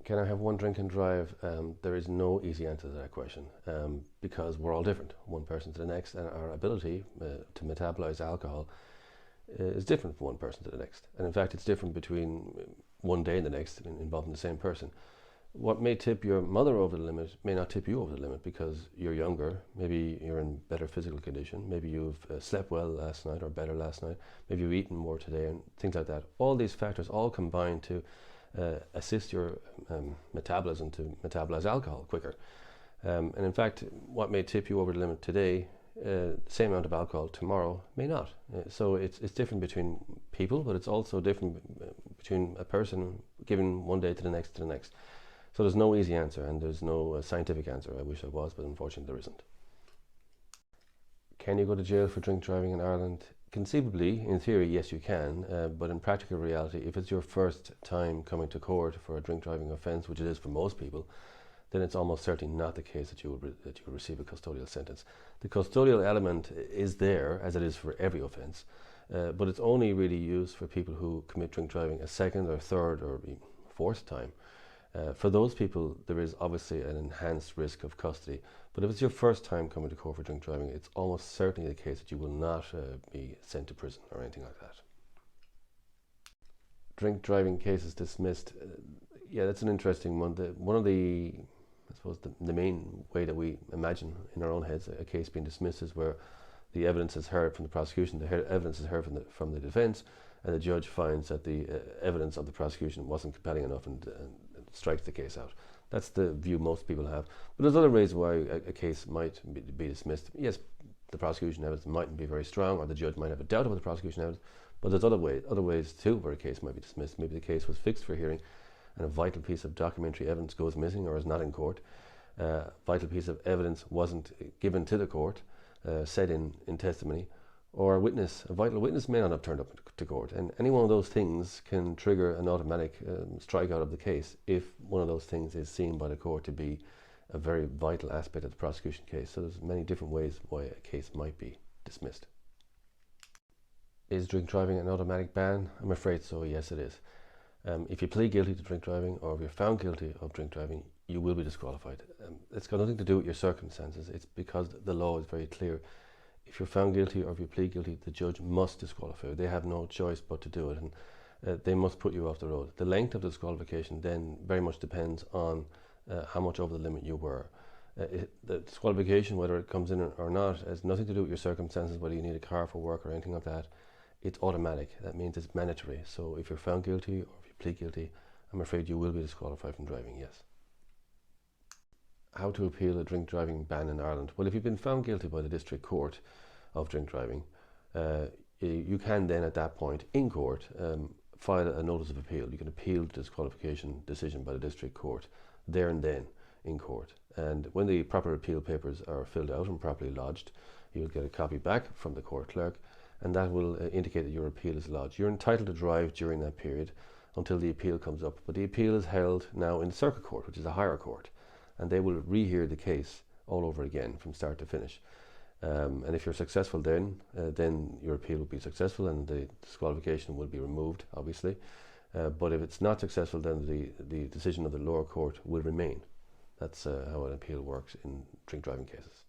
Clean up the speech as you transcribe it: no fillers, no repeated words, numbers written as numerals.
Can I have one drink and drive? There is no easy answer to that question because we're all different, one person to the next, and our ability to metabolize alcohol is different from one person to the next. And in fact, it's different between one day and the next involving the same person. What may tip your mother over the limit may not tip you over the limit because you're younger, maybe you're in better physical condition, maybe you've slept well last night or better last night, maybe you've eaten more today and things like that. All these factors all combine to assist your metabolism to metabolize alcohol quicker. And in fact, what may tip you over the limit today, same amount of alcohol tomorrow may not. So it's different between people, but it's also different between a person given one day to the next to the next. So there's no easy answer and there's no scientific answer. I wish there was, but unfortunately there isn't. Can you go to jail for drink driving in Ireland? Conceivably, in theory, yes you can, but in practical reality, if it's your first time coming to court for a drink driving offence, which it is for most people, then it's almost certainly not the case that you will receive a custodial sentence. The custodial element is there, as it is for every offence, but it's only really used for people who commit drink driving a second or third or fourth time. For those people, there is obviously an enhanced risk of custody. But if it's your first time coming to court for drink driving, it's almost certainly the case that you will not be sent to prison or anything like that. Drink driving cases dismissed. Yeah, that's an interesting one. One of the, I suppose, the main way that we imagine in our own heads a case being dismissed is where the evidence is heard from the prosecution, the evidence is heard from the defence, and the judge finds that the evidence of the prosecution wasn't compelling enough and strikes the case out. That's the view most people have. But there's other ways why a case might be dismissed. Yes, the prosecution evidence mightn't be very strong, or the judge might have a doubt about the prosecution evidence, but there's other ways too where a case might be dismissed. Maybe the case was fixed for hearing and a vital piece of documentary evidence goes missing or is not in court. A vital piece of evidence wasn't given to the court, said in testimony, or a vital witness may not have turned up to court. And any one of those things can trigger an automatic strikeout of the case if one of those things is seen by the court to be a very vital aspect of the prosecution case. So there's many different ways why a case might be dismissed. Is drink driving an automatic ban? I'm afraid so, yes it is. If you plead guilty to drink driving, or if you're found guilty of drink driving, you will be disqualified. It's got nothing to do with your circumstances. It's because the law is very clear. If you're found guilty or if you plead guilty, the judge must disqualify you. They have no choice but to do it, and they must put you off the road. The length of the disqualification then very much depends on how much over the limit you were. The disqualification, whether it comes in or not, has nothing to do with your circumstances, whether you need a car for work or anything like that. It's automatic. That means it's mandatory. So if you're found guilty or if you plead guilty, I'm afraid you will be disqualified from driving, yes. How to appeal a drink driving ban in Ireland? Well, if you've been found guilty by the district court of drink driving, you can then at that point in court file a notice of appeal. You can appeal the disqualification decision by the district court there and then in court. And when the proper appeal papers are filled out and properly lodged, you'll get a copy back from the court clerk, and that will indicate that your appeal is lodged. You're entitled to drive during that period until the appeal comes up, but the appeal is held now in the circuit court, which is a higher court, and they will rehear the case all over again from start to finish. And if you're successful then your appeal will be successful and the disqualification will be removed, obviously. But if it's not successful, then the decision of the lower court will remain. That's how an appeal works in drink driving cases.